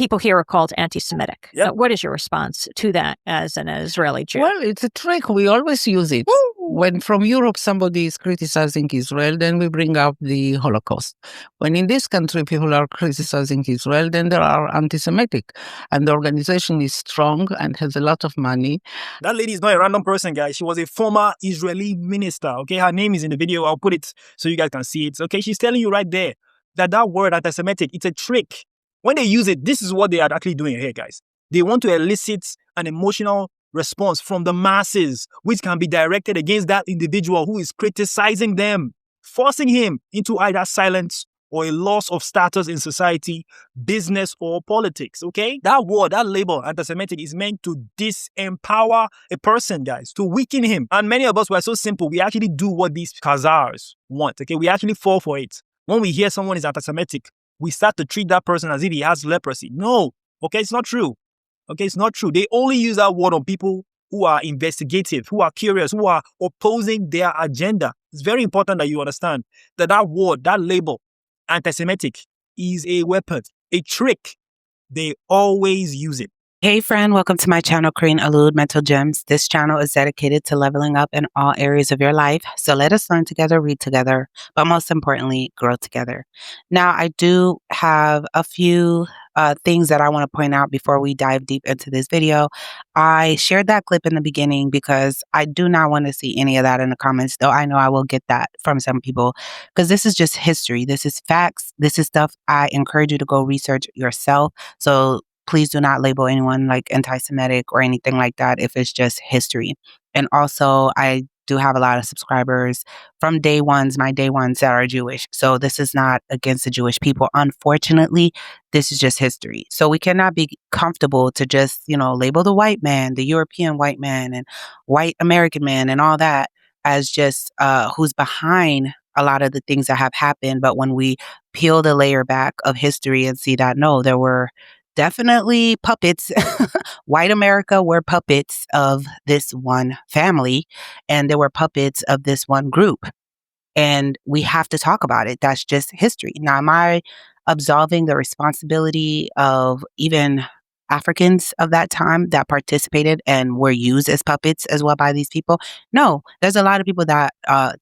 people here are called anti-Semitic. Yep. What is your response to that as an Israeli Jew? Well, it's a trick. We always use it. When from Europe somebody is criticizing Israel, then we bring up the Holocaust. When in this country people are criticizing Israel, then they are anti-Semitic. And the organization is strong and has a lot of money. That lady is not a random person, guys. She was a former Israeli minister, okay? Her name is in the video. I'll put it so you guys can see it, okay? She's telling you right there that word anti-Semitic, it's a trick. When they use it, this is what they are actually doing here, guys. They want to elicit an emotional response from the masses, which can be directed against that individual who is criticizing them, forcing him into either silence or a loss of status in society, business, or politics, okay? That word, that label, anti-Semitic, is meant to disempower a person, guys, to weaken him. And many of us were so simple, we actually do what these Khazars want, okay? We actually fall for it. When we hear someone is anti-Semitic, we start to treat that person as if he has leprosy. No, okay, it's not true. Okay, it's not true. They only use that word on people who are investigative, who are curious, who are opposing their agenda. It's very important that you understand that word, that label, anti-Semitic, is a weapon, a trick. They always use it. Hey friend, welcome to my channel, KarineAlourde Mental Gems. This channel is dedicated to leveling up in all areas of your life. So let us learn together, read together, but most importantly, grow together. Now, I do have a few things that I want to point out before we dive deep into this video. I shared that clip in the beginning because I do not want to see any of that in the comments, though I know I will get that from some people because this is just history. This is facts. This is stuff I encourage you to go research yourself. So please do not label anyone like anti-Semitic or anything like that if it's just history. And also, I do have a lot of subscribers from day ones, my day ones that are Jewish. So this is not against the Jewish people. Unfortunately, this is just history. So we cannot be comfortable to just, label the white man, the European white man and white American man and all that as just who's behind a lot of the things that have happened. But when we peel the layer back of history and see that, no, there were definitely puppets. White America were puppets of this one family, and there were puppets of this one group. And we have to talk about it. That's just history. Now, am I absolving the responsibility of even Africans of that time that participated and were used as puppets as well by these people? No, there's a lot of people that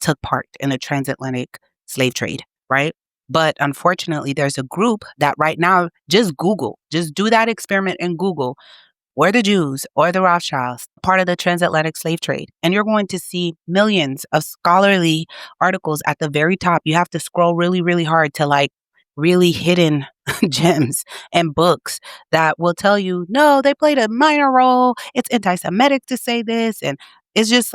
took part in the transatlantic slave trade, right? But unfortunately, there's a group that right now, just do that experiment and Google, were the Jews or the Rothschilds part of the transatlantic slave trade? And you're going to see millions of scholarly articles at the very top. You have to scroll really, really hard to really hidden gems and books that will tell you, no, they played a minor role. It's anti-Semitic to say this. And it's just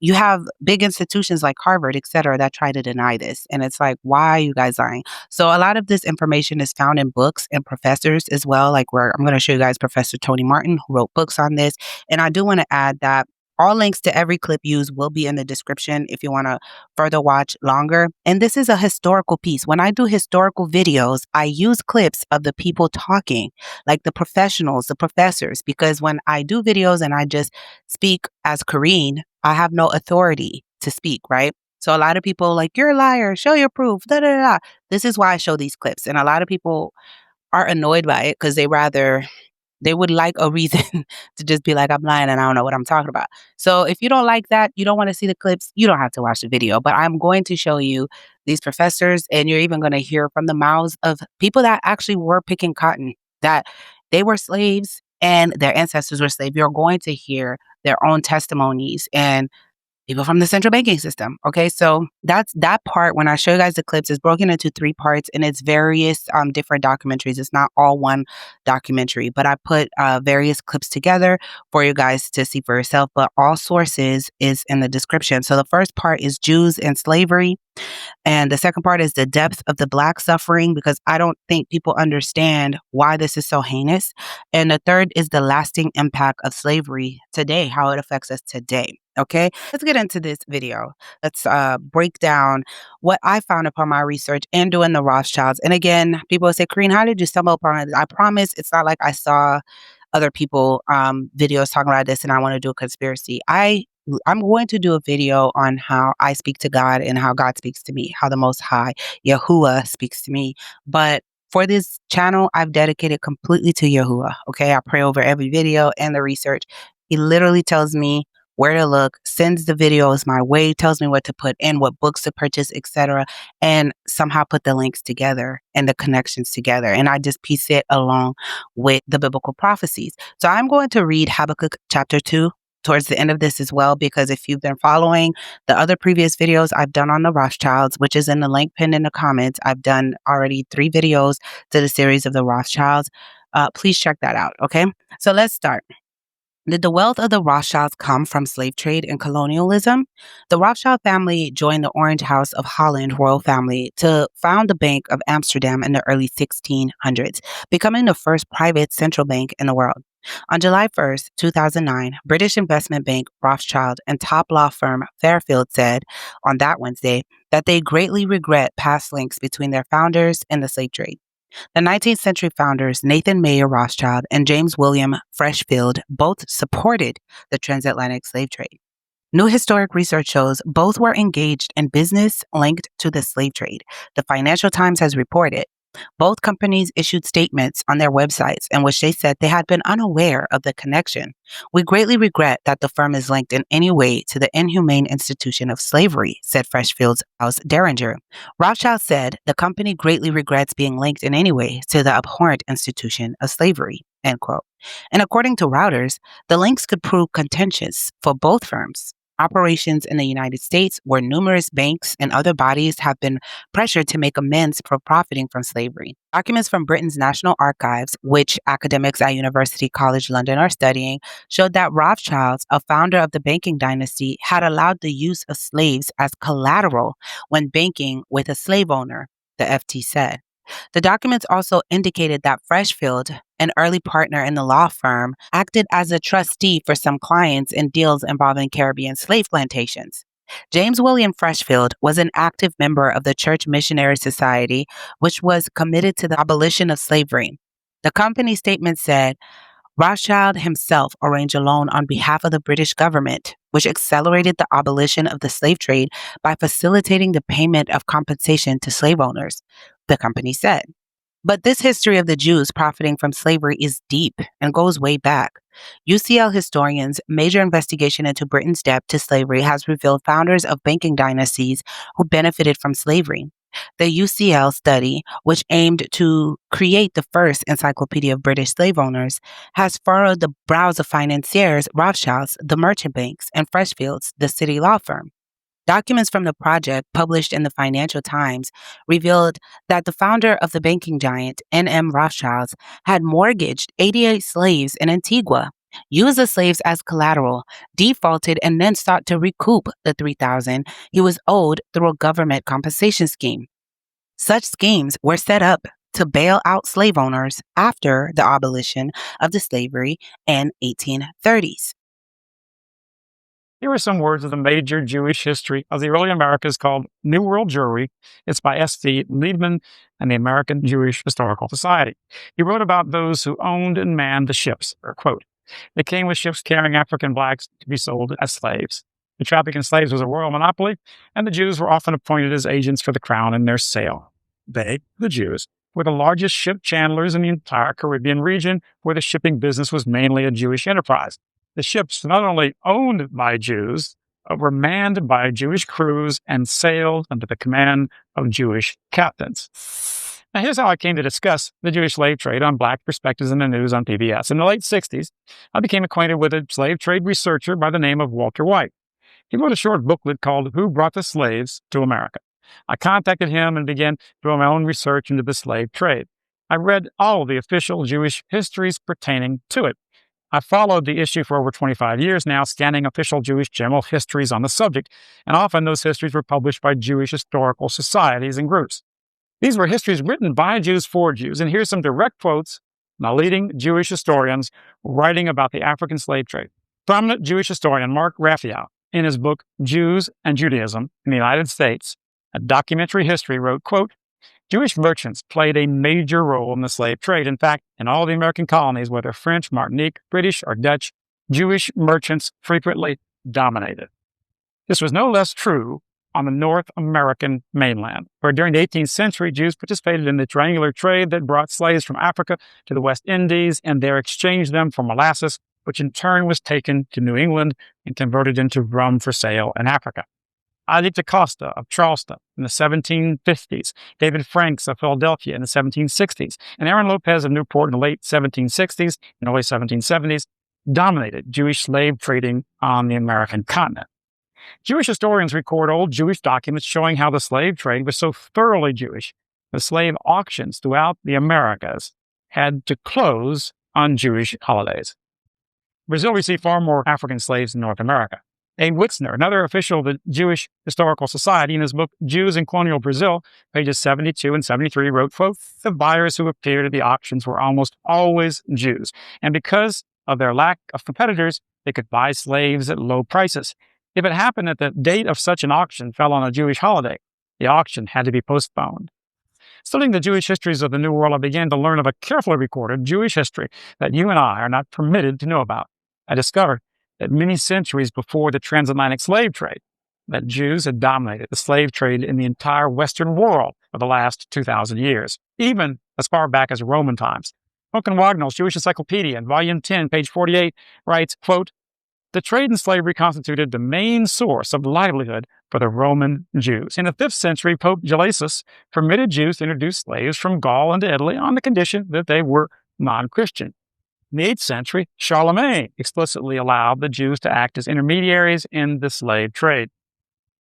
you have big institutions like Harvard, et cetera, that try to deny this. And it's why are you guys lying? So a lot of this information is found in books and professors as well. Where I'm going to show you guys Professor Tony Martin, who wrote books on this. And I do want to add that all links to every clip used will be in the description if you want to further watch longer. And this is a historical piece. When I do historical videos, I use clips of the people talking, like the professionals, the professors, because when I do videos and I just speak as Karine, I have no authority to speak, right? So a lot of people you're a liar, show your proof, da da da. This is why I show these clips. And a lot of people are annoyed by it because they would like a reason to just be like, I'm lying and I don't know what I'm talking about. So if you don't like that, you don't want to see the clips, you don't have to watch the video. But I'm going to show you these professors, and you're even going to hear from the mouths of people that actually were picking cotton, that they were slaves and their ancestors were slaves. You're going to hear their own testimonies and people from the central banking system. Okay, so that's that part. When I show you guys the clips, it's broken into 3 parts, and it's various different documentaries. It's not all one documentary, but I put various clips together for you guys to see for yourself. But all sources is in the description. So the first part is Jews and slavery. And the second part is the depth of the Black suffering, because I don't think people understand why this is so heinous. And the third is the lasting impact of slavery today, how it affects us today. Okay, let's get into this video. Let's break down what I found upon my research and doing the Rothschilds. And again, people say, Karine, how did you stumble upon it? I promise it's not like I saw other people videos talking about this and I want to do a conspiracy. I'm going to do a video on how I speak to God and how God speaks to me, how the Most High, Yahuwah, speaks to me. But For this channel, I've dedicated completely to Yahuwah. Okay, I pray over every video and the research. He literally tells me where to look, sends the videos my way, tells me what to put in, what books to purchase, etc., and somehow put the links together and the connections together. And I just piece it along with the biblical prophecies. So I'm going to read Habakkuk chapter 2 towards the end of this as well, because if you've been following the other previous videos I've done on the Rothschilds, which is in the link pinned in the comments, I've done already 3 videos to the series of the Rothschilds. Please check that out. Okay, so let's start. Did the wealth of the Rothschilds come from slave trade and colonialism? The Rothschild family joined the Orange House of Holland royal family to found the Bank of Amsterdam in the early 1600s, becoming the first private central bank in the world. On July 1st, 2009, British investment bank Rothschild and top law firm Fairfield said on that Wednesday that they greatly regret past links between their founders and the slave trade. The 19th century founders Nathan Mayer Rothschild and James William Freshfield both supported the transatlantic slave trade. New historic research shows both were engaged in business linked to the slave trade. The Financial Times has reported. Both companies issued statements on their websites in which they said they had been unaware of the connection. We greatly regret that the firm is linked in any way to the inhumane institution of slavery, said Freshfield's House Derringer. Rothschild said the company greatly regrets being linked in any way to the abhorrent institution of slavery, end quote. And according to Reuters, the links could prove contentious for both firms. Operations in the United States, where numerous banks and other bodies have been pressured to make amends for profiting from slavery. Documents from Britain's National Archives, which academics at University College London are studying, showed that Rothschilds, a founder of the banking dynasty, had allowed the use of slaves as collateral when banking with a slave owner, the FT said. The documents also indicated that Freshfield, an early partner in the law firm, acted as a trustee for some clients in deals involving Caribbean slave plantations. James William Freshfield was an active member of the Church Missionary Society, which was committed to the abolition of slavery. The company statement said, Rothschild himself arranged a loan on behalf of the British government, which accelerated the abolition of the slave trade by facilitating the payment of compensation to slave owners, the company said. But this history of the Jews profiting from slavery is deep and goes way back. UCL historians' major investigation into Britain's debt to slavery has revealed founders of banking dynasties who benefited from slavery. The UCL study, which aimed to create the first encyclopedia of British slave owners, has furrowed the brows of financiers, Rothschilds, the merchant banks, and Freshfields, the city law firm. Documents from the project, published in the Financial Times, revealed that the founder of the banking giant, N.M. Rothschilds, had mortgaged 88 slaves in Antigua, used the slaves as collateral, defaulted, and then sought to recoup the $3,000 he was owed through a government compensation scheme. Such schemes were set up to bail out slave owners after the abolition of the slavery in 1830s. Here are some words of the major Jewish history of the early Americas called New World Jewry. It's by S.V. Liebman and the American Jewish Historical Society. He wrote about those who owned and manned the ships, or quote, they came with ships carrying African blacks to be sold as slaves. The traffic in slaves was a royal monopoly, and the Jews were often appointed as agents for the crown in their sale. They, the Jews, were the largest ship chandlers in the entire Caribbean region, where the shipping business was mainly a Jewish enterprise. The ships, not only owned by Jews, were manned by Jewish crews and sailed under the command of Jewish captains. Now, here's how I came to discuss the Jewish slave trade on Black Perspectives in the News on PBS. In the late 60s, I became acquainted with a slave trade researcher by the name of Walter White. He wrote a short booklet called Who Brought the Slaves to America? I contacted him and began doing my own research into the slave trade. I read all the official Jewish histories pertaining to it. I've followed the issue for over 25 years now, scanning official Jewish general histories on the subject, and often those histories were published by Jewish historical societies and groups. These were histories written by Jews for Jews, and here's some direct quotes from leading Jewish historians writing about the African slave trade. Prominent Jewish historian Mark Raphael, in his book Jews and Judaism in the United States, a documentary history, wrote, quote, Jewish merchants played a major role in the slave trade. In fact, in all the American colonies, whether French, Martinique, British, or Dutch, Jewish merchants frequently dominated. This was no less true on the North American mainland, where during the 18th century, Jews participated in the triangular trade that brought slaves from Africa to the West Indies and there exchanged them for molasses, which in turn was taken to New England and converted into rum for sale in Africa. Ali da Costa of Charleston in the 1750s, David Franks of Philadelphia in the 1760s, and Aaron Lopez of Newport in the late 1760s and early 1770s dominated Jewish slave trading on the American continent. Jewish historians record old Jewish documents showing how the slave trade was so thoroughly Jewish, the slave auctions throughout the Americas had to close on Jewish holidays. Brazil received far more African slaves than North America. Abe Witzner, another official of the Jewish Historical Society, in his book Jews in Colonial Brazil, pages 72 and 73, wrote, quote, "The buyers who appeared at the auctions were almost always Jews, and because of their lack of competitors, they could buy slaves at low prices. If it happened that the date of such an auction fell on a Jewish holiday, the auction had to be postponed." Studying the Jewish histories of the New World, I began to learn of a carefully recorded Jewish history that you and I are not permitted to know about. I discovered that many centuries before the transatlantic slave trade, that Jews had dominated the slave trade in the entire Western world for the last 2,000 years, even as far back as Roman times. Duncan Wagnall's Jewish Encyclopedia, in Volume 10, page 48, writes, quote, "The trade in slavery constituted the main source of livelihood for the Roman Jews. In the 5th century, Pope Gelasius permitted Jews to introduce slaves from Gaul into Italy on the condition that they were non-Christian. In the 8th century, Charlemagne explicitly allowed the Jews to act as intermediaries in the slave trade.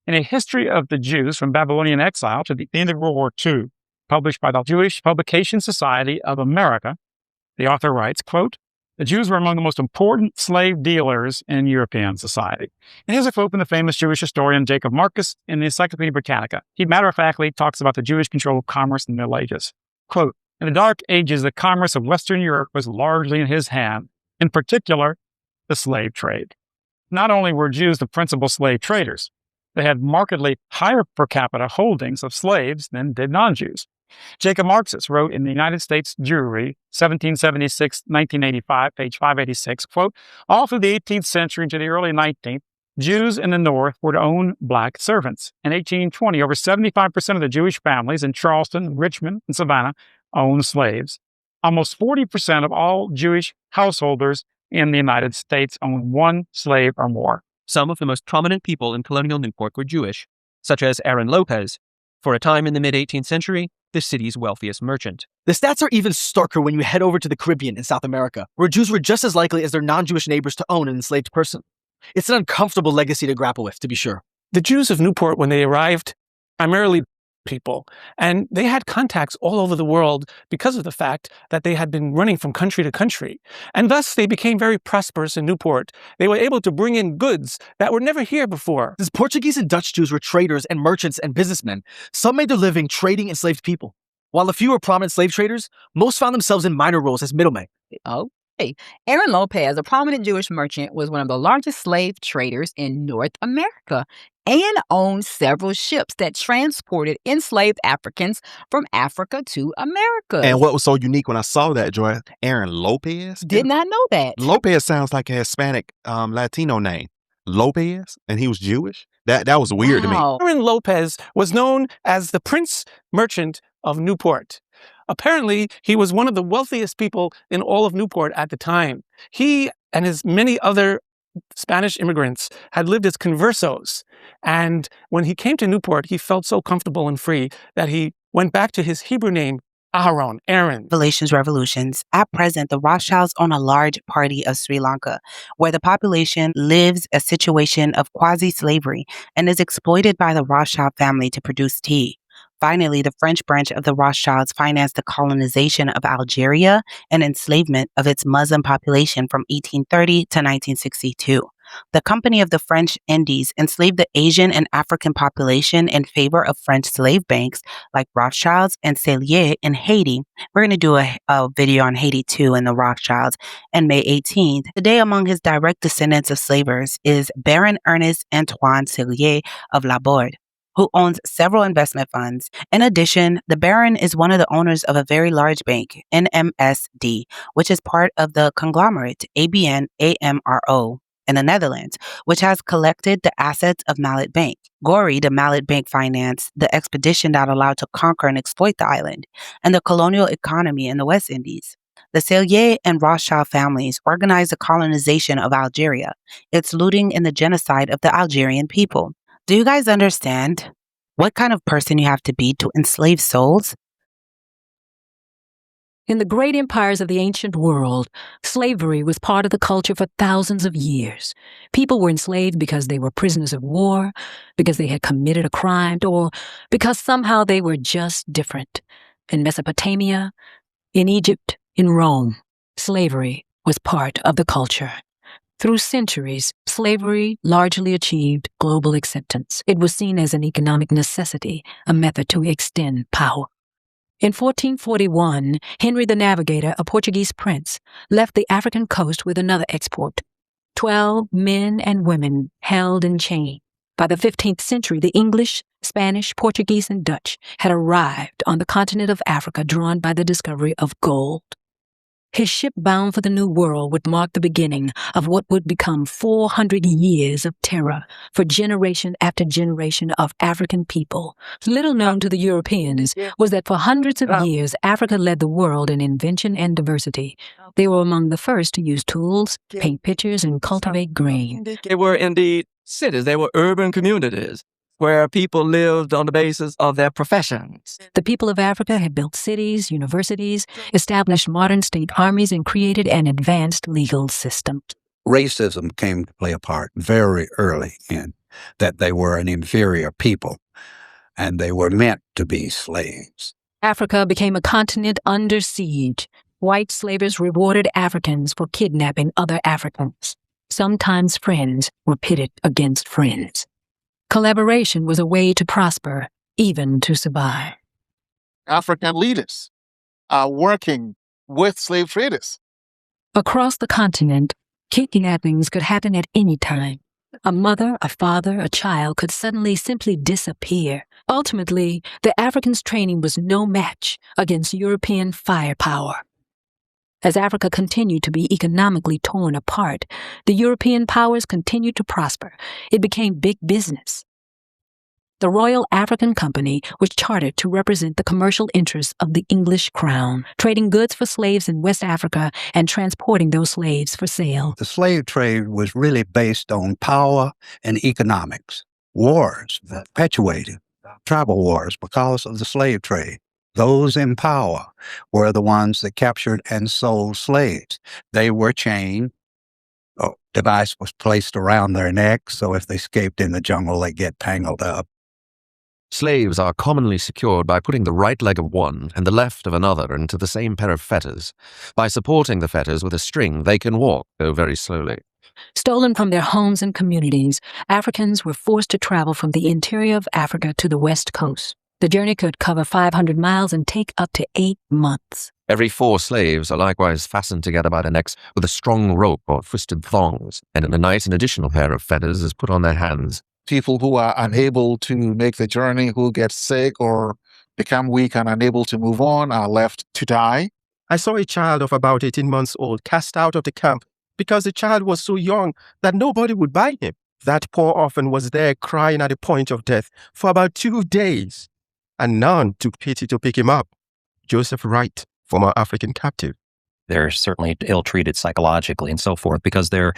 In A History of the Jews from Babylonian Exile to the End of World War II, published by the Jewish Publication Society of America, the author writes, quote, "The Jews were among the most important slave dealers in European society." And here's a quote from the famous Jewish historian Jacob Marcus in the Encyclopedia Britannica. He matter-of-factly talks about the Jewish control of commerce in the Middle Ages. Quote, "In the Dark Ages, the commerce of Western Europe was largely in his hand, in particular, the slave trade. Not only were Jews the principal slave traders, they had markedly higher per capita holdings of slaves than did non-Jews. Jacob Marcus wrote in the United States Jewry, 1776-1985, page 586, quote, "All through the 18th century into the early 19th, Jews in the North were to own black servants. In 1820, over 75% of the Jewish families in Charleston, Richmond, and Savannah owned slaves. Almost 40% of all Jewish householders in the United States owned one slave or more." Some of the most prominent people in colonial Newport were Jewish, such as Aaron Lopez, for a time in the mid-18th century, the city's wealthiest merchant. The stats are even starker when you head over to the Caribbean and South America, where Jews were just as likely as their non-Jewish neighbors to own an enslaved person. It's an uncomfortable legacy to grapple with, to be sure. The Jews of Newport, when they arrived, primarily people, and they had contacts all over the world because of the fact that they had been running from country to country. And thus, they became very prosperous in Newport. They were able to bring in goods that were never here before. As Portuguese and Dutch Jews were traders and merchants and businessmen, some made their living trading enslaved people. While a few were prominent slave traders, most found themselves in minor roles as middlemen. Okay. Aaron Lopez, a prominent Jewish merchant, was one of the largest slave traders in North America and owned several ships that transported enslaved Africans from Africa to America. And what was so unique when I saw that, Joy, Aaron Lopez? Did not know that. Lopez sounds like a Hispanic Latino name. Lopez, and he was Jewish? That was weird to me. Aaron Lopez was known as the Prince Merchant of Newport. Apparently, he was one of the wealthiest people in all of Newport at the time. He and his many other Spanish immigrants had lived as conversos. And when he came to Newport, he felt so comfortable and free that he went back to his Hebrew name, Aaron. Revolutions. At present, the Rothschilds own a large party of Sri Lanka, where the population lives a situation of quasi-slavery and is exploited by the Rothschild family to produce tea. Finally, the French branch of the Rothschilds financed the colonization of Algeria and enslavement of its Muslim population from 1830 to 1962. The Company of the French Indies enslaved the Asian and African population in favor of French slave banks like Rothschilds and Cellier in Haiti. We're going to do a video on Haiti too and the Rothschilds. And May 18th, today among his direct descendants of slavers is Baron Ernest Antoine Cellier of Laborde, who owns several investment funds. In addition, the Baron is one of the owners of a very large bank, NMSD, which is part of the conglomerate ABN AMRO. in the Netherlands, which has collected the assets of Mallet Bank. Gori, the Mallet Bank, financed the expedition that allowed to conquer and exploit the island, and the colonial economy in the West Indies. The Cellier and Rothschild families organized the colonization of Algeria, its looting and the genocide of the Algerian people. Do you guys understand what kind of person you have to be to enslave souls? In the great empires of the ancient world, slavery was part of the culture for thousands of years. People were enslaved because they were prisoners of war, because they had committed a crime, or because somehow they were just different. In Mesopotamia, in Egypt, in Rome, slavery was part of the culture. Through centuries, slavery largely achieved global acceptance. It was seen as an economic necessity, a method to extend power. In 1441, Henry the Navigator, a Portuguese prince, left the African coast with another export, 12 men and women held in chains. By the 15th century, the English, Spanish, Portuguese, and Dutch had arrived on the continent of Africa, drawn by the discovery of gold. His ship bound for the New World would mark the beginning of what would become 400 years of terror for generation after generation of African people. Little known to the Europeans was that for hundreds of years, Africa led the world in invention and diversity. They were among the first to use tools, paint pictures, and cultivate grain. They were indeed cities. They were urban communities where people lived on the basis of their professions. The people of Africa had built cities, universities, established modern state armies, and created an advanced legal system. Racism came to play a part very early in that they were an inferior people, and they were meant to be slaves. Africa became a continent under siege. White slavers rewarded Africans for kidnapping other Africans. Sometimes friends were pitted against friends. Collaboration was a way to prosper, even to survive. African leaders are working with slave traders. Across the continent, kidnappings could happen at any time. A mother, a father, a child could suddenly simply disappear. Ultimately, the Africans' training was no match against European firepower. As Africa continued to be economically torn apart, the European powers continued to prosper. It became big business. The Royal African Company was chartered to represent the commercial interests of the English crown, trading goods for slaves in West Africa and transporting those slaves for sale. The slave trade was really based on power and economics. Wars perpetuated tribal wars because of the slave trade. Those in power were the ones that captured and sold slaves. They were chained. A device was placed around their neck, so if they escaped in the jungle, they get tangled up. Slaves are commonly secured by putting the right leg of one and the left of another into the same pair of fetters. By supporting the fetters with a string, they can walk, though very slowly. Stolen from their homes and communities, Africans were forced to travel from the interior of Africa to the west coast. The journey could cover 500 miles and take up to 8 months. Every 4 slaves are likewise fastened together by their necks with a strong rope or twisted thongs, and in the night an additional pair of fetters is put on their hands. People who are unable to make the journey, who get sick or become weak and unable to move on, are left to die. I saw a child of about 18 months old cast out of the camp because the child was so young that nobody would buy him. That poor orphan was there crying at the point of death for about 2 days, and none took pity to pick him up. Joseph Wright, former African captive. They're certainly ill-treated psychologically and so forth because they're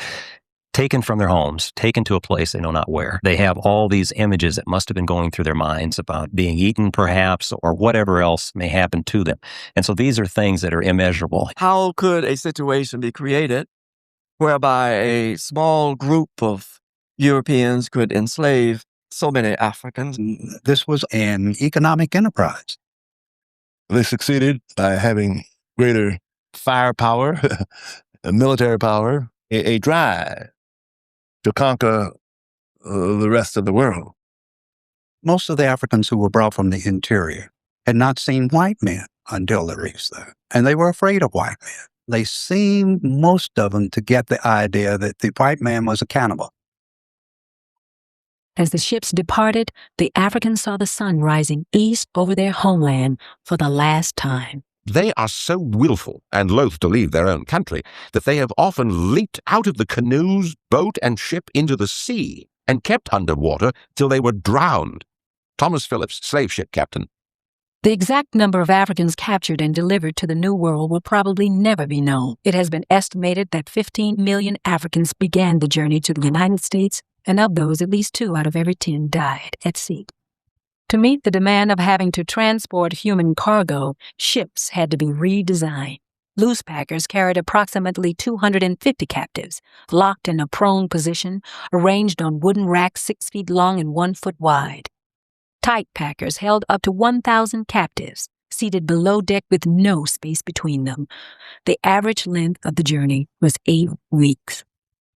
taken from their homes, taken to a place they know not where. They have all these images that must have been going through their minds about being eaten perhaps or whatever else may happen to them. And so these are things that are immeasurable. How could a situation be created whereby a small group of Europeans could enslave so many Africans? This was an economic enterprise. They succeeded by having greater firepower, military power, a drive to conquer the rest of the world. Most of the Africans who were brought from the interior had not seen white men until they reached there, and they were afraid of white men. They seemed, most of them, to get the idea that the white man was a cannibal. As the ships departed, the Africans saw the sun rising east over their homeland for the last time. They are so willful and loath to leave their own country that they have often leaped out of the canoes, boat, and ship into the sea and kept underwater till they were drowned. Thomas Phillips, slave ship captain. The exact number of Africans captured and delivered to the New World will probably never be known. It has been estimated that 15 million Africans began the journey to the United States, and of those, at least 2 out of every 10 died at sea. To meet the demand of having to transport human cargo, ships had to be redesigned. Loose packers carried approximately 250 captives, locked in a prone position, arranged on wooden racks 6 feet long and 1 foot wide. Tight packers held up to 1,000 captives, seated below deck with no space between them. The average length of the journey was 8 weeks.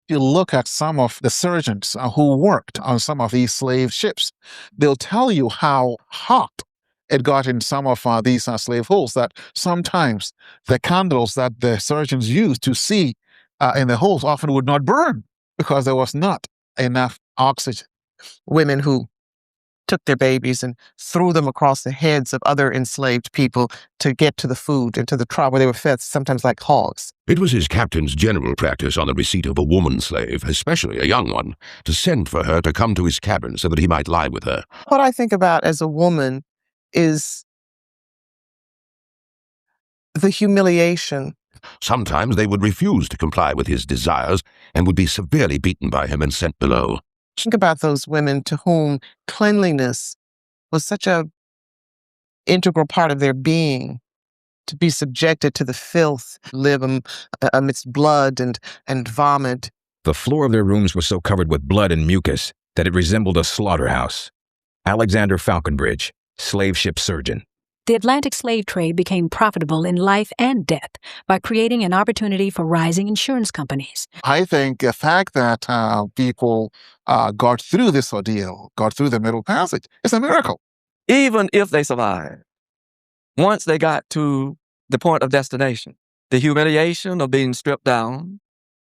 If you look at some of the surgeons who worked on some of these slave ships, they'll tell you how hot it got in some of these slave holes, that sometimes the candles that the surgeons used to see in the holes often would not burn because there was not enough oxygen. Women who took their babies and threw them across the heads of other enslaved people to get to the food and to the tribe where they were fed, sometimes like hogs. It was his captain's general practice on the receipt of a woman slave, especially a young one, to send for her to come to his cabin so that he might lie with her. What I think about as a woman is the humiliation. Sometimes they would refuse to comply with his desires and would be severely beaten by him and sent below. Think about those women to whom cleanliness was such an integral part of their being, to be subjected to the filth, live amidst blood and vomit. The floor of their rooms was so covered with blood and mucus that it resembled a slaughterhouse. Alexander Falconbridge, slave ship surgeon. The Atlantic slave trade became profitable in life and death by creating an opportunity for rising insurance companies. I think the fact that people got through this ordeal, got through the Middle Passage, is a miracle. Even if they survived, once they got to the point of destination, the humiliation of being stripped down,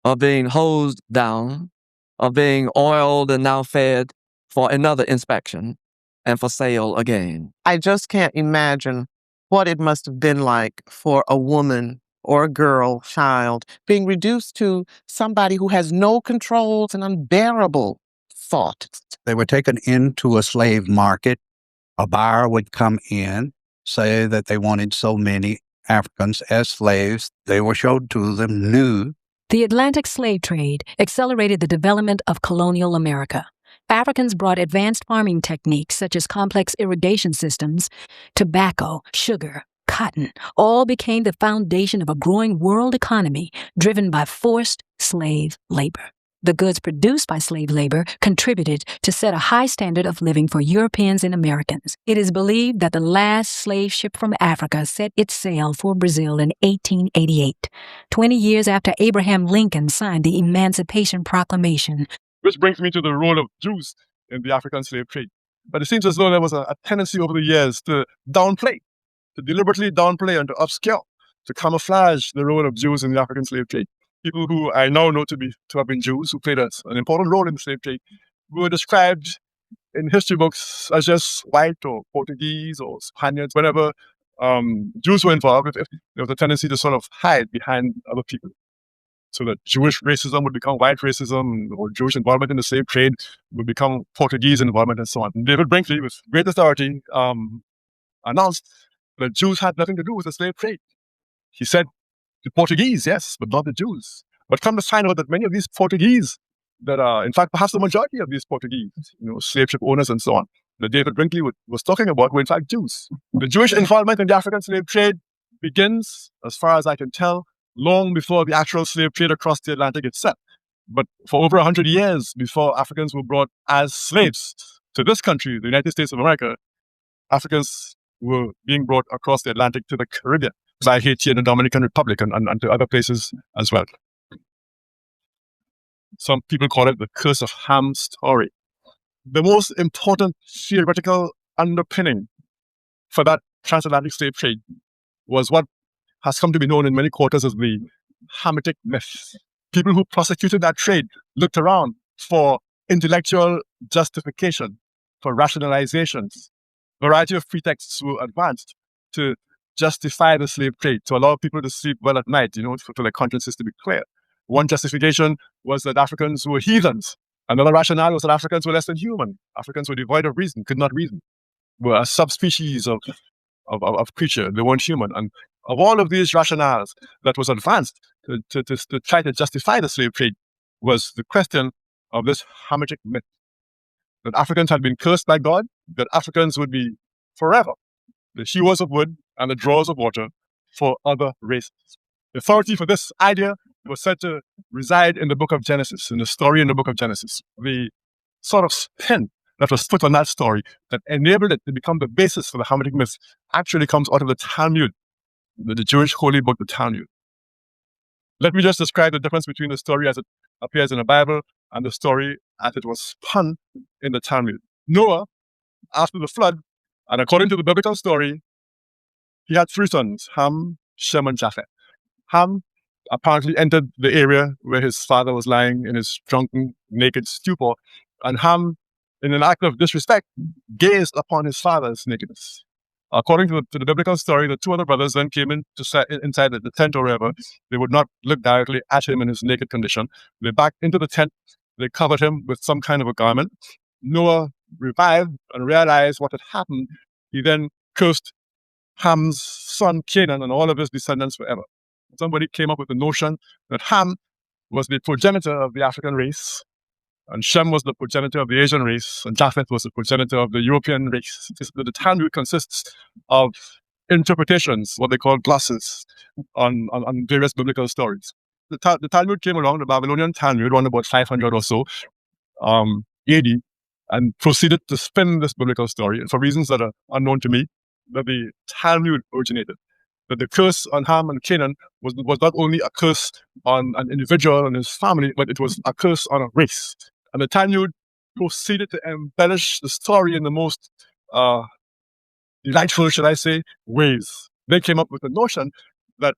of being hosed down, of being oiled and now fed for another inspection, and for sale again. I just can't imagine what it must have been like for a woman or a girl, child, being reduced to somebody who has no control. It's an unbearable thought. They were taken into a slave market. A buyer would come in, say that they wanted so many Africans as slaves. They were showed to them nude. The Atlantic slave trade accelerated the development of colonial America. Africans brought advanced farming techniques such as complex irrigation systems, tobacco, sugar, cotton, all became the foundation of a growing world economy driven by forced slave labor. The goods produced by slave labor contributed to set a high standard of living for Europeans and Americans. It is believed that the last slave ship from Africa set its sail for Brazil in 1888, 20 years after Abraham Lincoln signed the Emancipation Proclamation. Which brings me to the role of Jews in the African slave trade. But it seems as though there was a tendency over the years to downplay, to deliberately downplay and to obscure, to camouflage the role of Jews in the African slave trade. People who I now know to have been Jews, who played an important role in the slave trade, were described in history books as just white or Portuguese or Spaniards. Whenever Jews were involved, there was a tendency to sort of hide behind other people, so that Jewish racism would become white racism, or Jewish involvement in the slave trade would become Portuguese involvement, and so on. And David Brinkley, with great authority, announced that Jews had nothing to do with the slave trade. He said, the Portuguese, yes, but not the Jews. But come to find out that many of these Portuguese, that are, in fact, perhaps the majority of these Portuguese, slave ship owners and so on, that David Brinkley was talking about were in fact Jews. The Jewish involvement in the African slave trade begins, as far as I can tell, long before the actual slave trade across the Atlantic itself. But for over 100 years before Africans were brought as slaves to this country, the United States of America, Africans were being brought across the Atlantic to the Caribbean, by Haiti and the Dominican Republic and to other places as well. Some people call it the curse of Ham story. The most important theoretical underpinning for that transatlantic slave trade was what has come to be known in many quarters as the Hamitic myth. People who prosecuted that trade looked around for intellectual justification, for rationalizations. A variety of pretexts were advanced to justify the slave trade, to allow people to sleep well at night, for their consciences to be clear. One justification was that Africans were heathens. Another rationale was that Africans were less than human. Africans were devoid of reason, could not reason, were a subspecies of creature. They weren't human. And of all of these rationales that was advanced to try to justify the slave trade was the question of this Hamitic myth, that Africans had been cursed by God, that Africans would be forever the hewers of wood and the drawers of water for other races. The authority for this idea was said to reside in the book of Genesis, in the story in the book of Genesis. The sort of spin that was put on that story that enabled it to become the basis for the Hamitic myth actually comes out of the Talmud, the Jewish holy book, the Talmud. Let me just describe the difference between the story as it appears in the Bible and the story as it was spun in the Talmud. Noah, after the flood, and according to the biblical story, he had 3 sons, Ham, Shem, and Japheth. Ham apparently entered the area where his father was lying in his drunken, naked stupor, and Ham, in an act of disrespect, gazed upon his father's nakedness. According to the biblical story, the 2 other brothers then came in to sit inside the tent or wherever. They would not look directly at him in his naked condition. They backed into the tent. They covered him with some kind of a garment. Noah revived and realized what had happened. He then cursed Ham's son Canaan and all of his descendants forever. Somebody came up with the notion that Ham was the progenitor of the African race, and Shem was the progenitor of the Asian race, and Japheth was the progenitor of the European race. The Talmud consists of interpretations, what they call glosses, on various biblical stories. The Talmud came along, the Babylonian Talmud, around about 500 or so AD, and proceeded to spin this biblical story, for reasons that are unknown to me, that the Talmud originated. That the curse on Ham and Canaan was not only a curse on an individual and his family, but it was a curse on a race. And the Talmud proceeded to embellish the story in the most delightful, should I say, ways. They came up with the notion that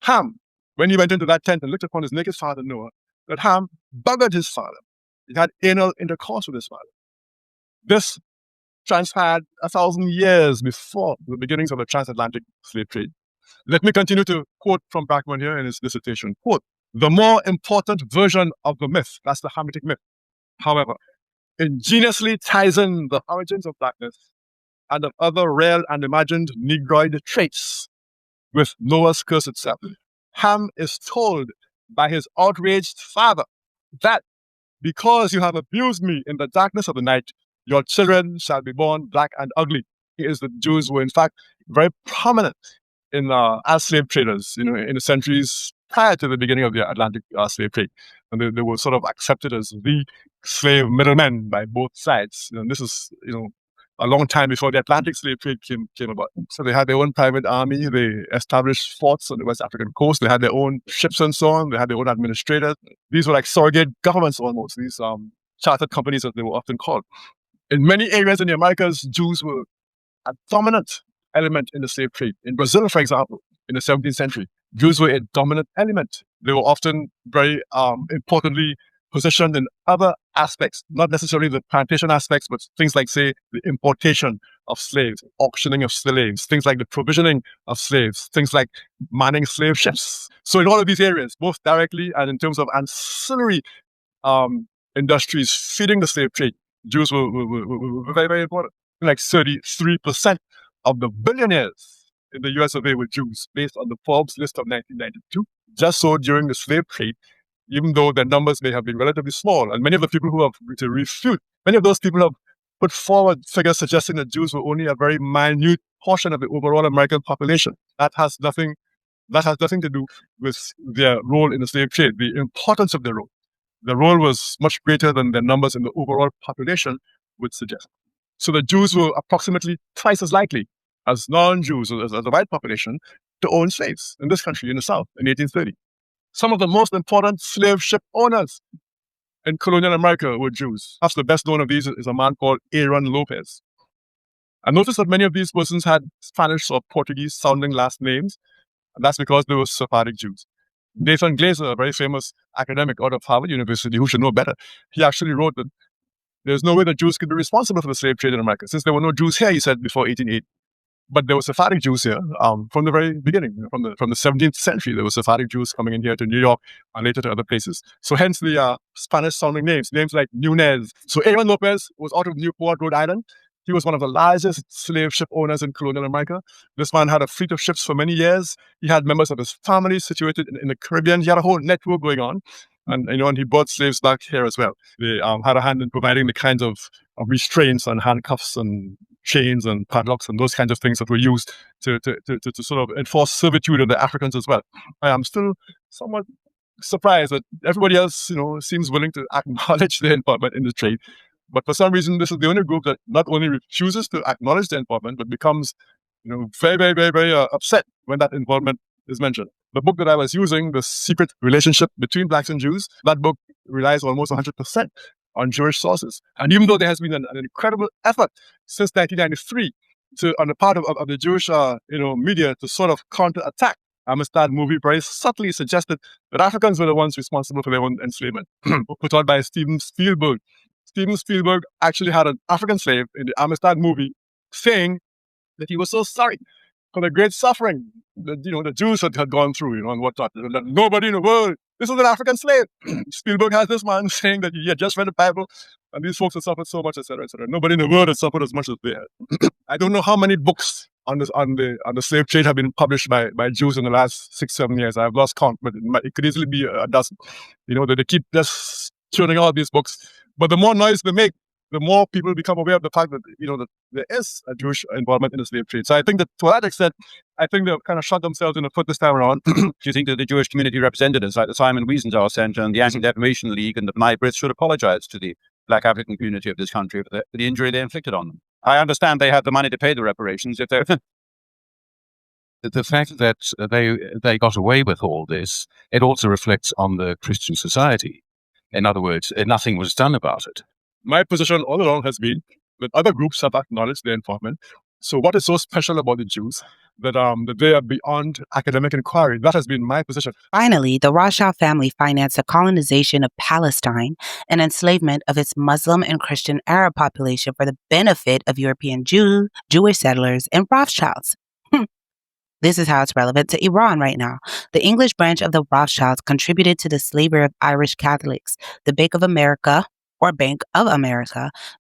Ham, when he went into that tent and looked upon his naked father Noah, that Ham buggered his father. He had anal intercourse with his father. This transpired 1,000 years before the beginnings of the transatlantic slave trade. Let me continue to quote from Brackman here in his dissertation. Quote, "The more important version of the myth," that's the Hamitic myth, however, "ingeniously ties in the origins of darkness and of other real and imagined Negroid traits with Noah's curse itself. Ham is told by his outraged father that because you have abused me in the darkness of the night, your children shall be born black and ugly." The Jews were in fact very prominent as slave traders, in the centuries prior to the beginning of the Atlantic slave trade. And they were sort of accepted as the slave middlemen by both sides. And this is, a long time before the Atlantic slave trade came about. So they had their own private army. They established forts on the West African coast. They had their own ships and so on. They had their own administrators. These were like surrogate governments almost, these chartered companies as they were often called. In many areas in the Americas, Jews were a dominant element in the slave trade. In Brazil, for example, in the 17th century, Jews were a dominant element. They were often very importantly positioned in other aspects, not necessarily the plantation aspects, but things like, say, the importation of slaves, auctioning of slaves, things like the provisioning of slaves, things like manning slave ships. So in all of these areas, both directly and in terms of ancillary industries feeding the slave trade, Jews were very, very important. Like 33% of the billionaires in the US of A were Jews, based on the Forbes list of 1992. Just so during the slave trade, even though their numbers may have been relatively small, and many of the people who have to refute, many of those people have put forward figures suggesting that Jews were only a very minute portion of the overall American population. That has nothing to do with their role in the slave trade, the importance of their role. The role was much greater than their numbers in the overall population would suggest. So the Jews were approximately twice as likely as non-Jews, as the white population, to own slaves in this country, in the South, in 1830. Some of the most important slave ship owners in colonial America were Jews. Perhaps the best known of these is a man called Aaron Lopez. I noticed that many of these persons had Spanish or Portuguese-sounding last names, and that's because they were Sephardic Jews. Nathan Glazer, a very famous academic out of Harvard University, who should know better, he actually wrote that there's no way that Jews could be responsible for the slave trade in America, since there were no Jews here, he said, before 1880. But there were Sephardic Jews here from the very beginning, from the 17th century. There were Sephardic Jews coming in here to New York and later to other places. So hence the Spanish-sounding names like Nunez. So Aaron Lopez was out of Newport, Rhode Island. He was one of the largest slave ship owners in colonial America. This man had a fleet of ships for many years. He had members of his family situated in the Caribbean. He had a whole network going on. And he brought slaves back here as well. They had a hand in providing the kinds of restraints and handcuffs and chains and padlocks and those kinds of things that were used to sort of enforce servitude of the Africans as well. I am still somewhat surprised that everybody else, seems willing to acknowledge their involvement in the trade. But for some reason, this is the only group that not only refuses to acknowledge their involvement, but becomes, very, very, very, very upset when that involvement is mentioned. The book that I was using, The Secret Relationship Between Blacks and Jews, that book relies almost 100% on Jewish sources. And even though there has been an incredible effort since 1993 on the part of the Jewish media to sort of counterattack Amistad movie, very subtly suggested that Africans were the ones responsible for their own enslavement, put on by Steven Spielberg. Steven Spielberg actually had an African slave in the Amistad movie saying that he was so sorry for the great suffering that, the Jews had gone through, and whatnot. That nobody in the world, this was an African slave. Spielberg has this man saying that he had just read the Bible and these folks had suffered so much, etc., etc. Nobody in the world had suffered as much as they had. I don't know how many books on the slave trade have been published by Jews in the last 6-7 years. I've lost count, but it could easily be a dozen. That they keep just churning out these books. But the more noise they make, the more people become aware of the fact that, that there is a Jewish involvement in the slave trade. So I think that to that extent, I think they've kind of shot themselves in the foot this time around. Do you think that the Jewish community representatives like the Simon Wiesenthal Center and the Anti-Defamation League and the B'nai B'rith should apologize to the Black African community of this country for the injury they inflicted on them? I understand they have the money to pay the reparations if they're... The fact that they got away with all this, it also reflects on the Christian society. In other words, nothing was done about it. My position all along has been that other groups have acknowledged their involvement. So what is so special about the Jews that they are beyond academic inquiry? That has been my position. Finally, the Rothschild family financed the colonization of Palestine and enslavement of its Muslim and Christian Arab population for the benefit of European Jewish settlers and Rothschilds. This is how it's relevant to Iran right now. The English branch of the Rothschilds contributed to the slavery of Irish Catholics. The Bank of America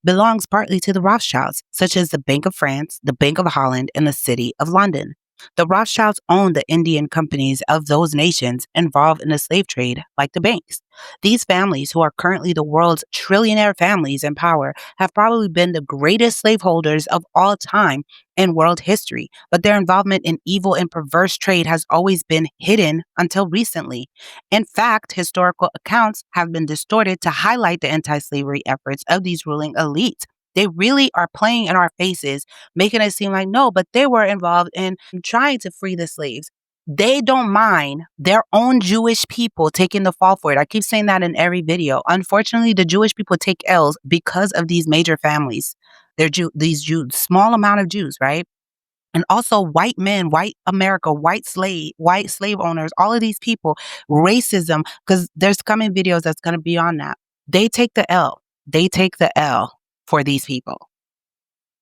belongs partly to the Rothschilds, such as the Bank of France, the Bank of Holland, and the City of London. The Rothschilds owned the Indian companies of those nations involved in the slave trade, like the banks. These families, who are currently the world's trillionaire families in power, have probably been the greatest slaveholders of all time in world history, but their involvement in evil and perverse trade has always been hidden until recently. In fact, historical accounts have been distorted to highlight the anti-slavery efforts of these ruling elites. They really are playing in our faces, making it seem like, no, but they were involved in trying to free the slaves. They don't mind their own Jewish people taking the fall for it. I keep saying that in every video. Unfortunately, the Jewish people take L's because of these major families. These Jews, small amount of Jews, right? And also white men, white America, white slave owners, all of these people, racism, because there's coming videos that's going to be on that. They take the L. They take the L for these people.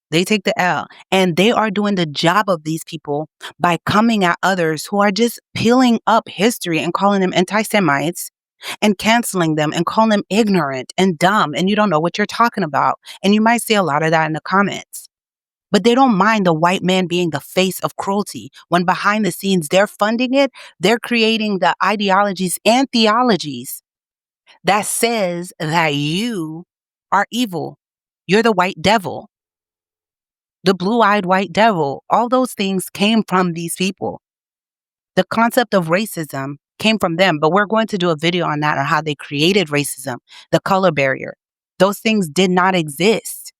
They take the L, and they are doing the job of these people by coming at others who are just peeling up history and calling them anti-Semites and canceling them and calling them ignorant and dumb, and you don't know what you're talking about. And you might see a lot of that in the comments. But they don't mind the white man being the face of cruelty when behind the scenes they're funding it. They're creating the ideologies and theologies that says that you are evil. You're the white devil, the blue-eyed white devil. All those things came from these people. The concept of racism came from them, but we're going to do a video on that, on how they created racism, the color barrier. Those things did not exist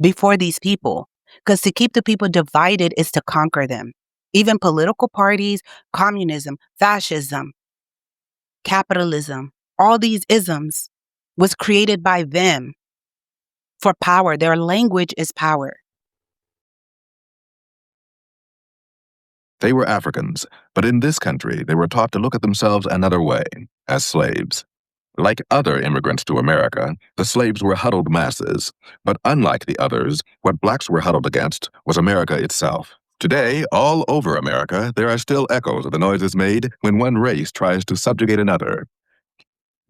before these people, because to keep the people divided is to conquer them. Even political parties, communism, fascism, capitalism, all these isms was created by them. For power. Their language is power. They were Africans, but in this country, they were taught to look at themselves another way, as slaves. Like other immigrants to America, the slaves were huddled masses. But unlike the others, what blacks were huddled against was America itself. Today, all over America, there are still echoes of the noises made when one race tries to subjugate another.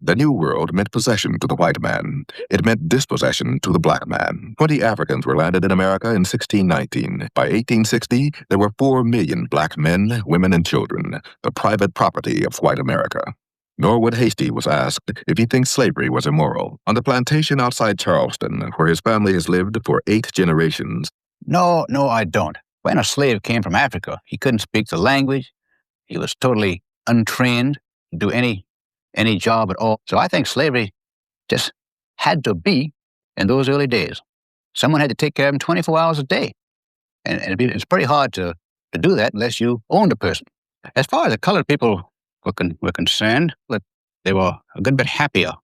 The New World meant possession to the white man. It meant dispossession to the black man. 20 Africans were landed in America in 1619. By 1860, there were 4 million black men, women, and children, the private property of white America. Norwood Hastie was asked if he thinks slavery was immoral. On the plantation outside Charleston, where his family has lived for 8 generations. No, I don't. When a slave came from Africa, he couldn't speak the language. He was totally untrained to do any job at all. So I think slavery just had to be in those early days. Someone had to take care of him 24 hours a day. And it's pretty hard to do that unless you owned a person. As far as the colored people were concerned, they were a good bit happier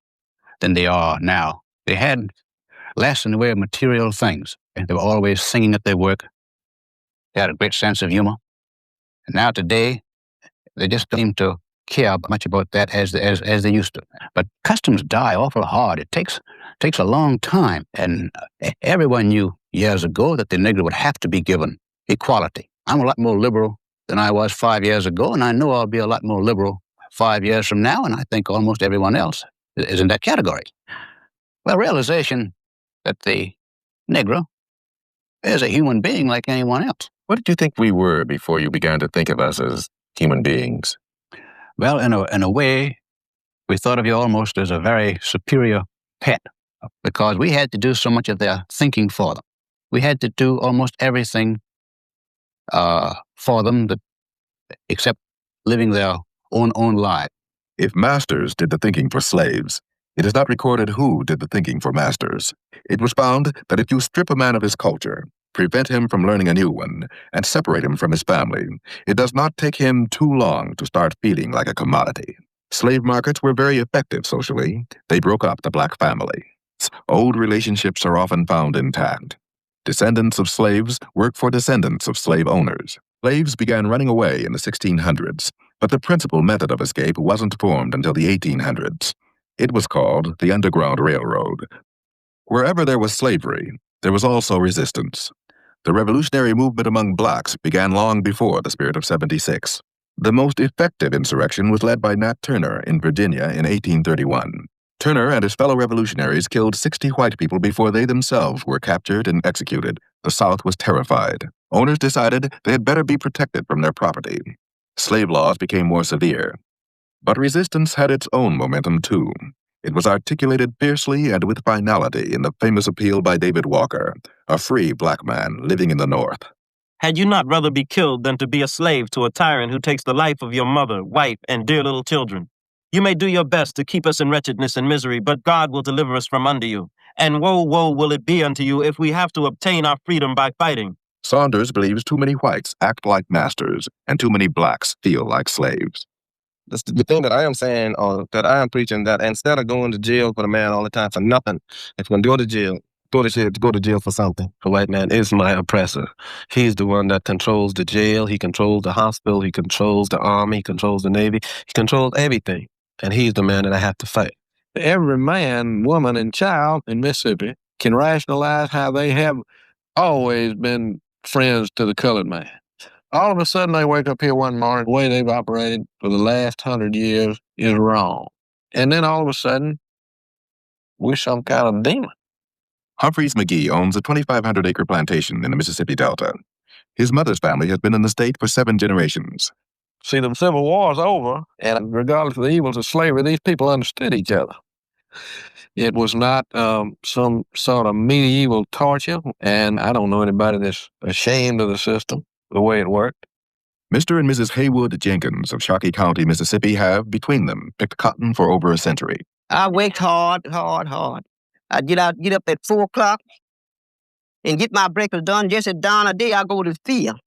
than they are now. They had less in the way of material things. And they were always singing at their work. They had a great sense of humor. And now today, they just don't seem to care much about that as they used to. But customs die awful hard. It takes a long time. And everyone knew years ago that the Negro would have to be given equality. I'm a lot more liberal than I was 5 years ago, and I know I'll be a lot more liberal 5 years from now, and I think almost everyone else is in that category. Well, realization that the Negro is a human being like anyone else. What did you think we were before you began to think of us as human beings? Well, in a way, we thought of you almost as a very superior pet because we had to do so much of their thinking for them. We had to do almost everything for them except living their own life. If masters did the thinking for slaves, it is not recorded who did the thinking for masters. It was found that if you strip a man of his culture, prevent him from learning a new one, and separate him from his family, it does not take him too long to start feeling like a commodity. Slave markets were very effective socially. They broke up the black family. Old relationships are often found intact. Descendants of slaves work for descendants of slave owners. Slaves began running away in the 1600s, but the principal method of escape wasn't formed until the 1800s. It was called the Underground Railroad. Wherever there was slavery, there was also resistance. The revolutionary movement among blacks began long before the Spirit of '76. The most effective insurrection was led by Nat Turner in Virginia in 1831. Turner and his fellow revolutionaries killed 60 white people before they themselves were captured and executed. The South was terrified. Owners decided they had better be protected from their property. Slave laws became more severe. But resistance had its own momentum, too. It was articulated fiercely and with finality in the famous appeal by David Walker, a free black man living in the North. Had you not rather be killed than to be a slave to a tyrant who takes the life of your mother, wife, and dear little children? You may do your best to keep us in wretchedness and misery, but God will deliver us from under you. And woe, woe will it be unto you if we have to obtain our freedom by fighting. Saunders believes too many whites act like masters, and too many blacks feel like slaves. The thing that I am saying, or that I am preaching, that instead of going to jail for the man all the time for nothing, if you're going to go to jail, go to jail for something. The white man is my oppressor. He's the one that controls the jail. He controls the hospital. He controls the army. He controls the Navy. He controls everything. And he's the man that I have to fight. Every man, woman, and child in Mississippi can rationalize how they have always been friends to the colored man. All of a sudden, they wake up here one morning, the way they've operated for the last 100 years is wrong. And then all of a sudden, we're some kind of demon. Humphreys McGee owns a 2,500-acre plantation in the Mississippi Delta. His mother's family has been in the state for 7 generations. See, the Civil War is over, and regardless of the evils of slavery, these people understood each other. It was not some sort of medieval torture, and I don't know anybody that's ashamed of the system, the way it worked. Mr. and Mrs. Haywood Jenkins of Shockey County, Mississippi have, between them, picked cotton for over a century. I worked hard. I get up at 4 o'clock and get my breakfast done. Just at dawn of day, I go to the field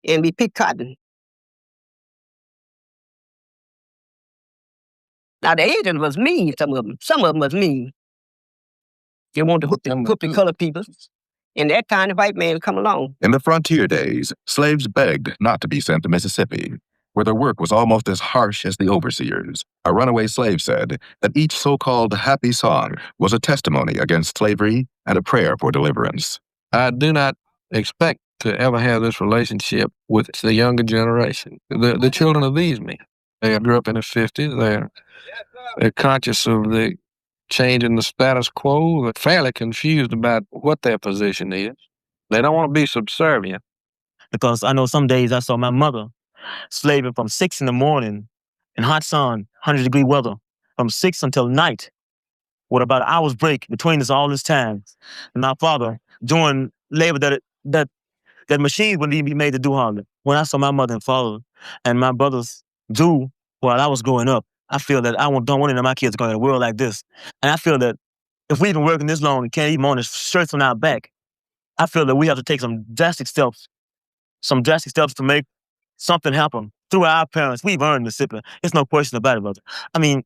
and we pick cotton. Now, the agents was mean, some of them. Some of them was mean. They wanted to hook the colored people. And that kind of white man would come along. In the frontier days, slaves begged not to be sent to Mississippi. where their work was almost as harsh as the overseers. A runaway slave said that each so-called happy song was a testimony against slavery and a prayer for deliverance. I do not expect to ever have this relationship with the younger generation, the children of these men. They grew up in the 50s. They're conscious of the change in the status quo, but fairly confused about what their position is. They don't want to be subservient. Because I know some days I saw my mother slaving from 6 in the morning in hot sun, 100-degree weather, from 6 until night, with about an hour's break between us all this time. And my father doing labor that machines wouldn't even be made to do hardly. When I saw my mother and father and my brothers do while I was growing up, I feel that don't want any of my kids going to a world like this. And I feel that if we've been working this long and can't even own the shirts on our back, I feel that we have to take some drastic steps to make something happen through our parents. We've earned Mississippi. There's no question about it, brother. I mean,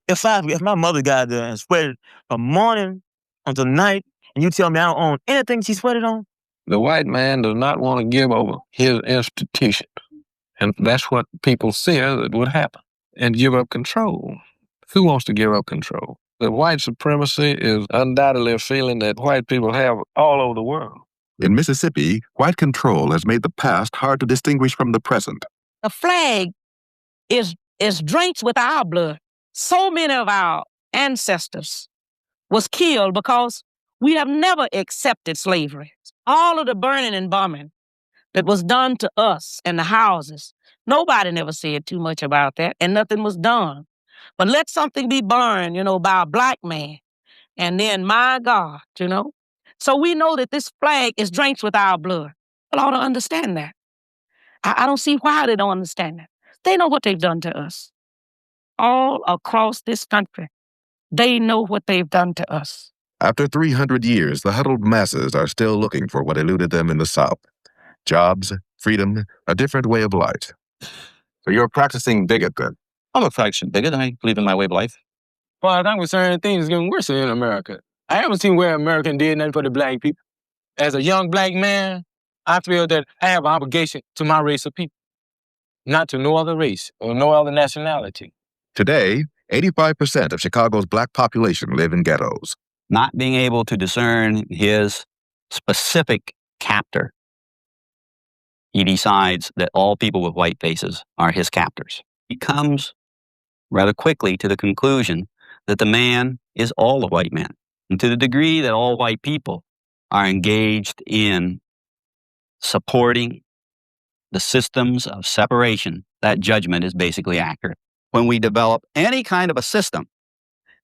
if my mother got there and sweated from morning until night, and you tell me I don't own anything she sweated on? The white man does not want to give over his institution. And that's what people fear that would happen. And give up control. Who wants to give up control? The white supremacy is undoubtedly a feeling that white people have all over the world. In Mississippi, white control has made the past hard to distinguish from the present. The flag is drenched with our blood. So many of our ancestors was killed because we have never accepted slavery. All of the burning and bombing that was done to us and the houses, nobody never said too much about that, and nothing was done. But let something be burned, by a black man, and then, my God, So we know that this flag is drenched with our blood. People ought to understand that. I don't see why they don't understand that. They know what they've done to us. All across this country, they know what they've done to us. After 300 years, the huddled masses are still looking for what eluded them in the South. Jobs, freedom, a different way of life. So you're a practicing bigot then? I'm a practicing bigot. I believe in my way of life. Well, I'm concerned things are getting worse in America. I haven't seen where America did nothing for the black people. As a young black man, I feel that I have an obligation to my race of people, not to no other race or no other nationality. Today, 85% of Chicago's black population live in ghettos. Not being able to discern his specific captor, he decides that all people with white faces are his captors. He comes rather quickly to the conclusion that the man is all the white men. And to the degree that all white people are engaged in supporting the systems of separation, that judgment is basically accurate. When we develop any kind of a system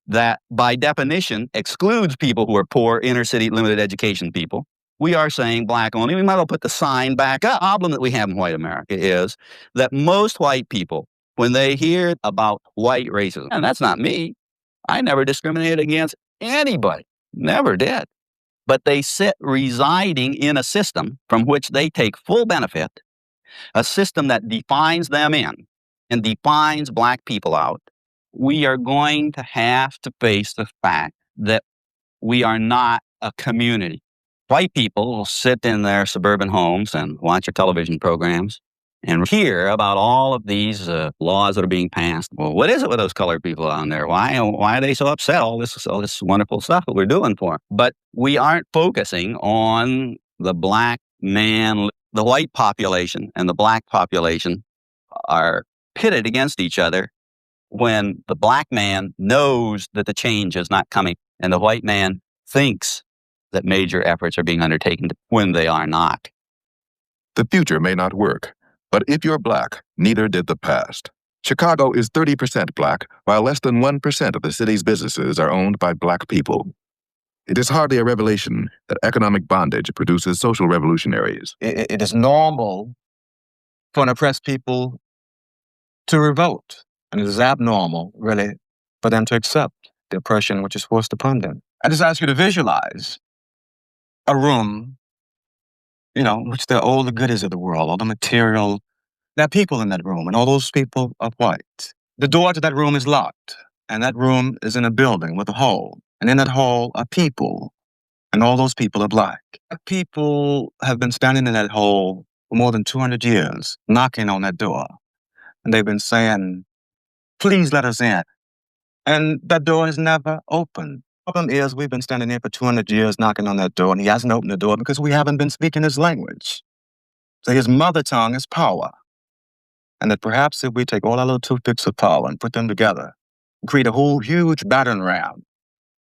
that by definition excludes people who are poor, inner city, limited education people, we are saying black only. We might as well put the sign back up. The problem that we have in white America is that most white people, when they hear about white racism, and that's not me, I never discriminated against anybody, never did. But they sit residing in a system from which they take full benefit, a system that defines them in and defines black people out. We are going to have to face the fact that we are not a community. White people will sit in their suburban homes and watch your television programs and hear about all of these laws that are being passed. Well, what is it with those colored people down there? Why are they so upset? All this wonderful stuff that we're doing for them. But we aren't focusing on the black man. The white population and the black population are pitted against each other when the black man knows that the change is not coming and the white man thinks that major efforts are being undertaken when they are not. The future may not work, but if you're black, neither did the past. Chicago is 30% black, while less than 1% of the city's businesses are owned by black people. It is hardly a revelation that economic bondage produces social revolutionaries. It is normal for an oppressed people to revolt, and it is abnormal, really, for them to accept the oppression which is forced upon them. I just ask you to visualize a room, which there are all the goodies of the world, all the material. There are people in that room, and all those people are white. The door to that room is locked, and that room is in a building with a hole. And in that hole are people, and all those people are black. People have been standing in that hole for more than 200 years, knocking on that door. And they've been saying, please let us in. And that door has never opened. The problem is we've been standing here for 200 years knocking on that door, and he hasn't opened the door because we haven't been speaking his language. So his mother tongue is power. And that perhaps if we take all our little toothpicks of power and put them together, create a whole huge battering ram,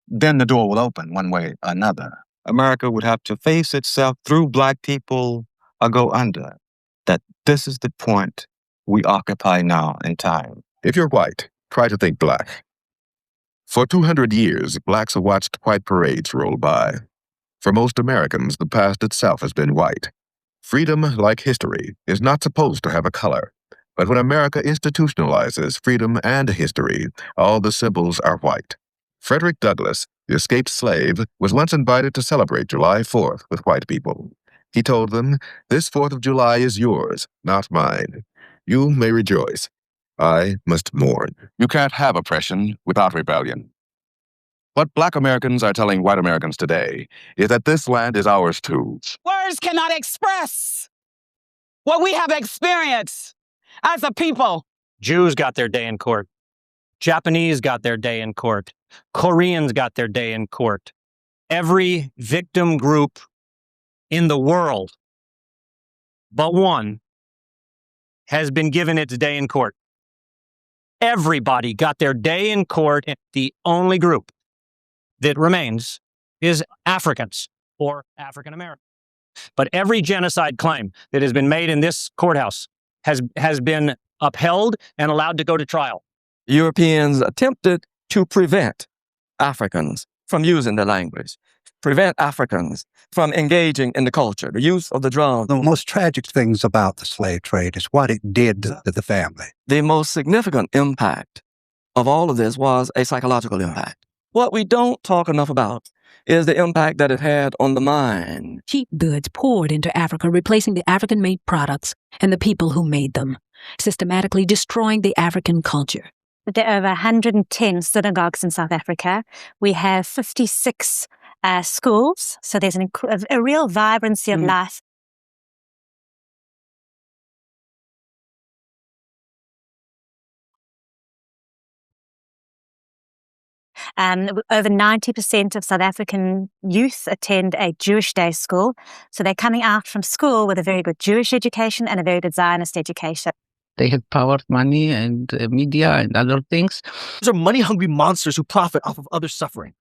then the door will open one way or another. America would have to face itself through Black people or go under. That this is the point we occupy now in time. If you're white, try to think Black. For 200 years, Blacks have watched white parades roll by. For most Americans, the past itself has been white. Freedom, like history, is not supposed to have a color. But when America institutionalizes freedom and history, all the symbols are white. Frederick Douglass, the escaped slave, was once invited to celebrate July 4th with white people. He told them, "This 4th of July is yours, not mine. You may rejoice. I must mourn." You can't have oppression without rebellion. What Black Americans are telling white Americans today is that this land is ours too. Words cannot express what we have experienced as a people. Jews got their day in court. Japanese got their day in court. Koreans got their day in court. Every victim group in the world, but one, has been given its day in court. Everybody got their day in court. The only group that remains is Africans or African Americans. But every genocide claim that has been made in this courthouse has been upheld and allowed to go to trial. Europeans attempted to prevent Africans from using the language, prevent Africans from engaging in the culture, the use of the drum. The most tragic things about the slave trade is what it did to the family. The most significant impact of all of this was a psychological impact. What we don't talk enough about is the impact that it had on the mind. Cheap goods poured into Africa, replacing the African-made products and the people who made them, systematically destroying the African culture. There are over 110 synagogues in South Africa. We have 56 schools, so there's a real vibrancy of life. Over 90% of South African youth attend a Jewish day school, so they're coming out from school with a very good Jewish education and a very good Zionist education. They have power, money, and media and other things. These are money-hungry monsters who profit off of others' suffering.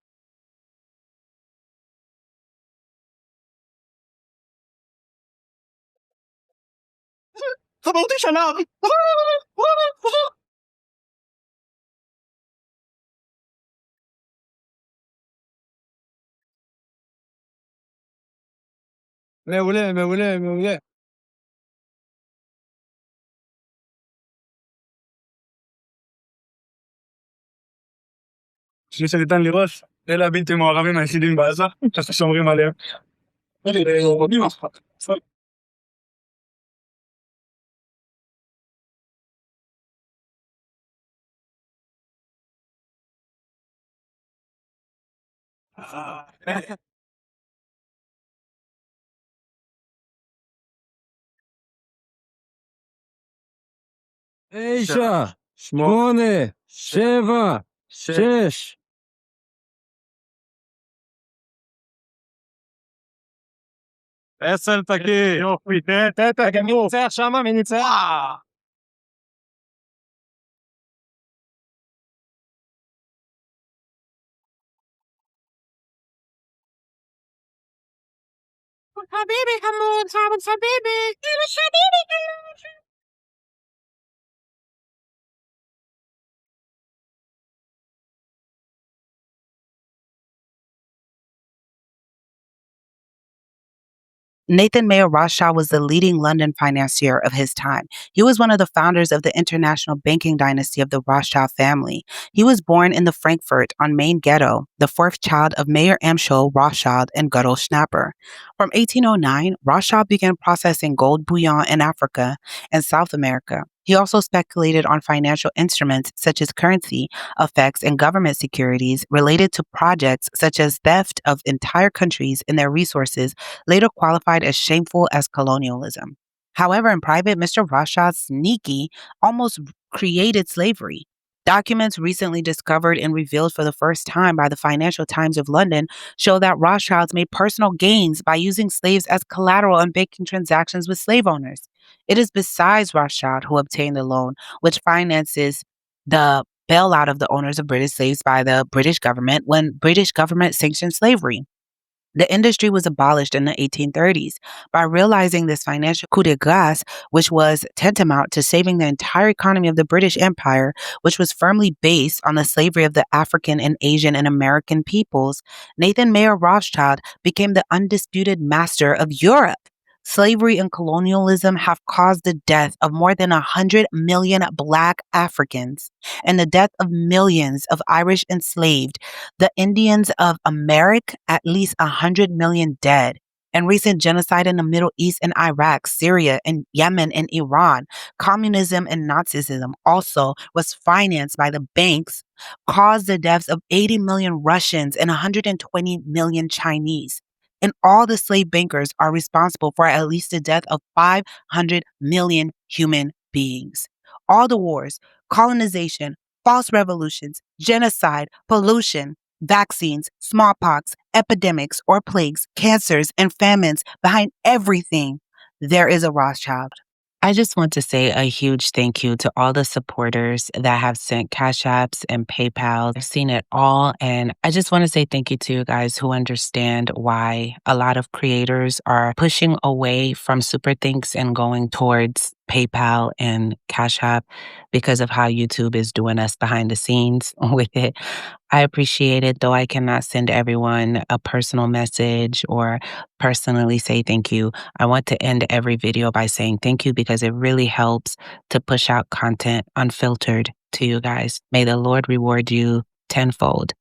שלי שניתן לראות, אלה הבלתי מעורבים היחידים בעזה, שאנחנו שומרים עליהם. רבים אף אחד. תשע, שמונה, שבע, שש. עשר תקי. יופי, תתק, מי ניצח שמה? מי ניצח? حبيبي حمود حامد حبيبي أنا حبيبي حمود. Nathan Mayer Rothschild was the leading London financier of his time. He was one of the founders of the international banking dynasty of the Rothschild family. He was born in the Frankfurt on Main ghetto, the fourth child of Mayer Amschel Rothschild and Guttl Schnapper. From 1809, Rothschild began processing gold bullion in Africa and South America. He also speculated on financial instruments such as currency, effects, and government securities related to projects such as theft of entire countries and their resources, later qualified as shameful as colonialism. However, in private, Mr. Rothschild sneaky almost created slavery. Documents recently discovered and revealed for the first time by the Financial Times of London show that Rothschilds made personal gains by using slaves as collateral and banking transactions with slave owners. It is besides Rothschild who obtained the loan, which finances the bailout of the owners of British slaves by the British government when British government sanctioned slavery. The industry was abolished in the 1830s. By realizing this financial coup de grace, which was tantamount to saving the entire economy of the British Empire, which was firmly based on the slavery of the African and Asian and American peoples, Nathan Mayer Rothschild became the undisputed master of Europe. Slavery and colonialism have caused the death of more than 100 million Black Africans and the death of millions of Irish enslaved, the Indians of America, at least 100 million dead, and recent genocide in the Middle East and Iraq, Syria, and Yemen and Iran. Communism and Nazism also was financed by the banks, caused the deaths of 80 million Russians and 120 million Chinese. And all the slave bankers are responsible for at least the death of 500 million human beings. All the wars, colonization, false revolutions, genocide, pollution, vaccines, smallpox, epidemics or plagues, cancers, and famines, behind everything, there is a Rothschild. I just want to say a huge thank you to all the supporters that have sent Cash Apps and PayPal. I've seen it all. And I just want to say thank you to you guys who understand why a lot of creators are pushing away from Super Thanks and going towards PayPal and Cash App because of how YouTube is doing us behind the scenes with it. I appreciate it, though I cannot send everyone a personal message or personally say thank you. I want to end every video by saying thank you because it really helps to push out content unfiltered to you guys. May the Lord reward you tenfold.